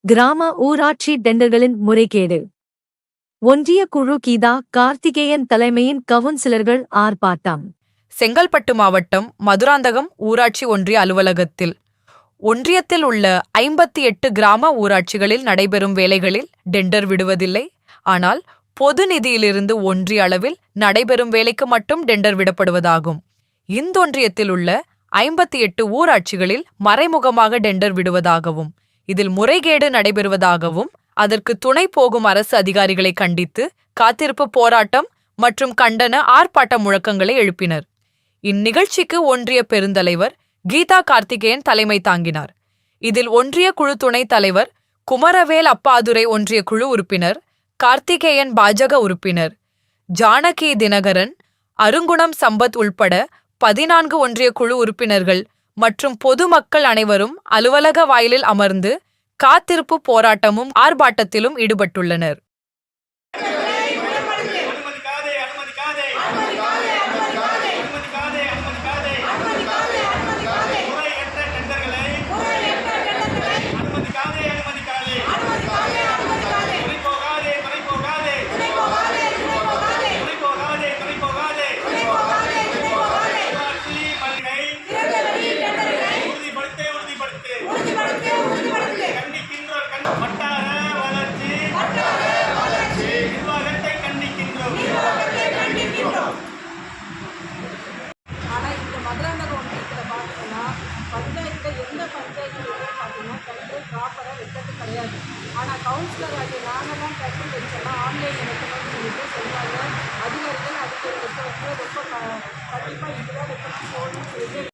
கிராம ஊராட்சி டெண்டர்களின் முறைகேடு. ஒன்றிய குழு கீதா கார்த்திகேயன் தலைமையின் கவுன்சிலர்கள் ஆர்ப்பாட்டம். செங்கல்பட்டு மாவட்டம் மதுராந்தகம் ஊராட்சி ஒன்றிய அலுவலகத்தில் ஒன்றியத்தில் உள்ள 58 கிராம ஊராட்சிகளில் நடைபெறும் வேலைகளில் டெண்டர் விடுவதில்லை. ஆனால் பொது நிதியிலிருந்து ஒன்றிய அளவில் நடைபெறும் வேலைக்கு மட்டும் டெண்டர் விடப்படுவதாகும். இந்தொன்றியத்தில் உள்ள 58 ஊராட்சிகளில் மறைமுகமாக டெண்டர் விடுவதாகவும் இதில் முறைகேடு நடைபெறுவதாகவும் அதற்கு துணை போகும் அரசு அதிகாரிகளை கண்டித்து காத்திருப்பு போராட்டம் மற்றும் கண்டன ஆர்ப்பாட்ட முழக்கங்களை எழுப்பினர். இந்நிகழ்ச்சிக்கு ஒன்றிய பெருந்தலைவர் கீதா கார்த்திகேயன் தலைமை தாங்கினார். இதில் ஒன்றிய குழு துணைத் தலைவர் குமரவேல் அப்பாதுரை, ஒன்றிய குழு உறுப்பினர் கார்த்திகேயன் பாஜக உறுப்பினர் ஜானகி தினகரன், அருங்குணம் சம்பத் உள்பட 14 ஒன்றிய குழு உறுப்பினர்கள் மற்றும் பொதுமக்கள் அனைவரும் அலுவலக வாயிலில் அமர்ந்து காத்திருப்பு போராட்டமும் ஆர்ப்பாட்டத்திலும் ஈடுபட்டுள்ளனர். ஆனால் இந்த மதுராந்தகம் ஒன்றியத்தில் பார்த்தீங்கன்னா பஞ்சாயத்தில் எந்த பஞ்சாயத்துலையுமே பார்த்தீங்கன்னா டெண்டர் ப்ராப்பராக வைக்கிறது கிடையாது. ஆனால் கவுன்சிலர் ஆகிய நாங்கள் தான் டெண்டர் வச்சோன்னா ஆன்லைனில் வைக்கணும்னு சொல்லிட்டு சொல்லுவாங்க. அதிகாரிகள் அதுக்கு ரொம்ப கண்டிப்பாக இதுதான் வைக்கணும்னு சொல்லணும்னு சொல்லிட்டு